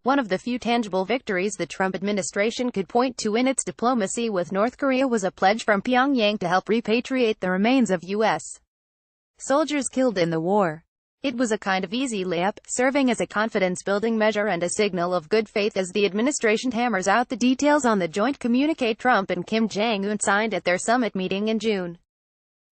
One of the few tangible victories the Trump administration could point to in its diplomacy with North Korea was a pledge from Pyongyang to help repatriate the remains of U.S. soldiers killed in the war. It was a kind of easy layup, serving as a confidence-building measure and a signal of good faith as the administration hammers out the details on the joint communique Trump and Kim Jong-un signed at their summit meeting in June.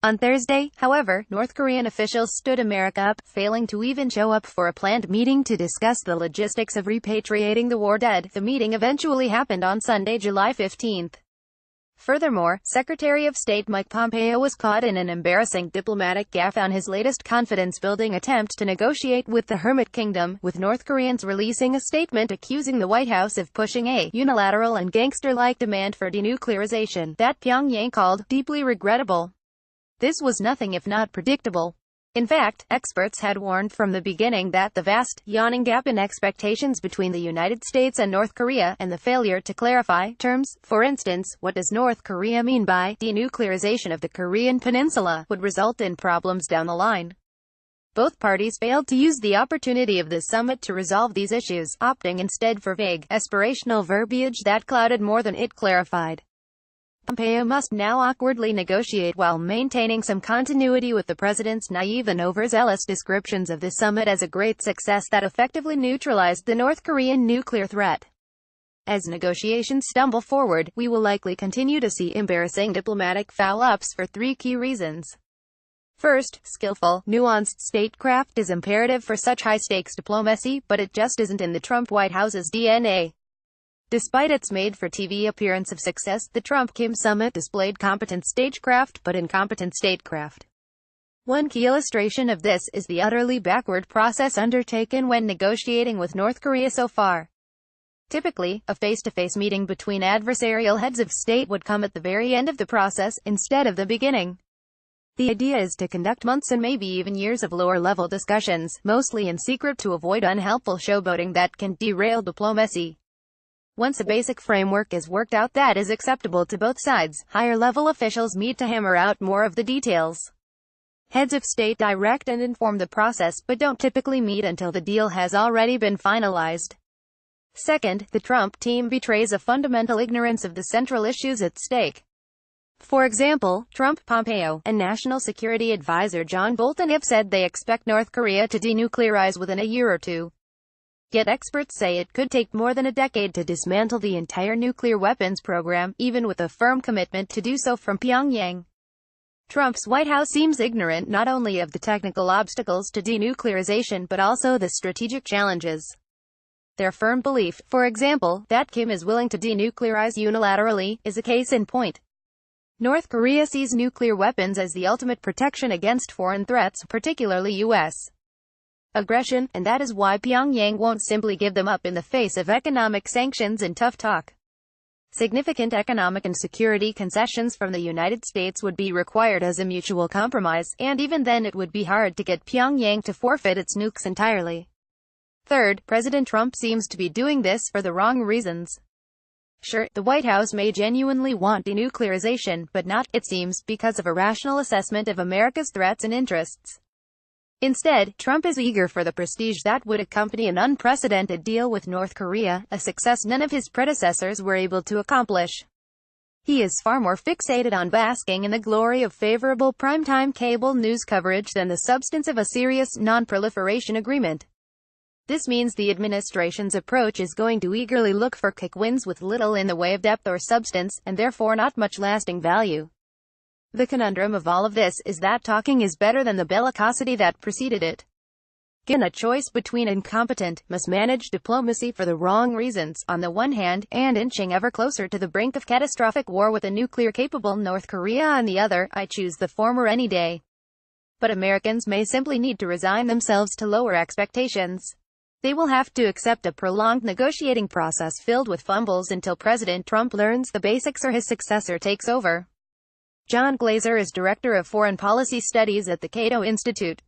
On Thursday, however, North Korean officials stood America up, failing to even show up for a planned meeting to discuss the logistics of repatriating the war dead. The meeting eventually happened on Sunday, July 15. Furthermore, Secretary of State Mike Pompeo was caught in an embarrassing diplomatic gaffe on his latest confidence-building attempt to negotiate with the Hermit Kingdom, with North Koreans releasing a statement accusing the White House of pushing a unilateral and gangster-like demand for denuclearization that Pyongyang called deeply regrettable. This was nothing if not predictable. In fact, experts had warned from the beginning that the vast, yawning gap in expectations between the United States and North Korea, and the failure to clarify terms, for instance, what does North Korea mean by denuclearization of the Korean peninsula, would result in problems down the line. Both parties failed to use the opportunity of the summit to resolve these issues, opting instead for vague, aspirational verbiage that clouded more than it clarified. Pompeo must now awkwardly negotiate while maintaining some continuity with the president's naive and overzealous descriptions of the summit as a great success that effectively neutralized the North Korean nuclear threat. As negotiations stumble forward, we will likely continue to see embarrassing diplomatic foul-ups for three key reasons. First, skillful, nuanced statecraft is imperative for such high-stakes diplomacy, but it just isn't in the Trump White House's DNA. Despite its made-for-TV appearance of success, the Trump-Kim summit displayed competent stagecraft but incompetent statecraft. One key illustration of this is the utterly backward process undertaken when negotiating with North Korea so far. Typically, a face-to-face meeting between adversarial heads of state would come at the very end of the process, instead of the beginning. The idea is to conduct months and maybe even years of lower-level discussions, mostly in secret to avoid unhelpful showboating that can derail diplomacy. Once a basic framework is worked out that is acceptable to both sides, higher-level officials meet to hammer out more of the details. Heads of state direct and inform the process, but don't typically meet until the deal has already been finalized. Second, the Trump team betrays a fundamental ignorance of the central issues at stake. For example, Trump, Pompeo, and National Security Advisor John Bolton have said they expect North Korea to denuclearize within a year or two. Yet experts say it could take more than a decade to dismantle the entire nuclear weapons program, even with a firm commitment to do so from Pyongyang. Trump's White House seems ignorant not only of the technical obstacles to denuclearization but also the strategic challenges. Their firm belief, for example, that Kim is willing to denuclearize unilaterally, is a case in point. North Korea sees nuclear weapons as the ultimate protection against foreign threats, particularly U.S. aggression, and that is why Pyongyang won't simply give them up in the face of economic sanctions and tough talk. Significant economic and security concessions from the United States would be required as a mutual compromise, and even then it would be hard to get Pyongyang to forfeit its nukes entirely. Third, President Trump seems to be doing this for the wrong reasons. Sure, the White House may genuinely want denuclearization, but not, it seems, because of a rational assessment of America's threats and interests. Instead, Trump is eager for the prestige that would accompany an unprecedented deal with North Korea, a success none of his predecessors were able to accomplish. He is far more fixated on basking in the glory of favorable primetime cable news coverage than the substance of a serious non-proliferation agreement. This means the administration's approach is going to eagerly look for quick wins with little in the way of depth or substance, and therefore not much lasting value. The conundrum of all of this is that talking is better than the bellicosity that preceded it. Given a choice between incompetent, mismanaged diplomacy for the wrong reasons, on the one hand, and inching ever closer to the brink of catastrophic war with a nuclear-capable North Korea on the other, I choose the former any day. But Americans may simply need to resign themselves to lower expectations. They will have to accept a prolonged negotiating process filled with fumbles until President Trump learns the basics or his successor takes over. John Glazer is Director of Foreign Policy Studies at the Cato Institute.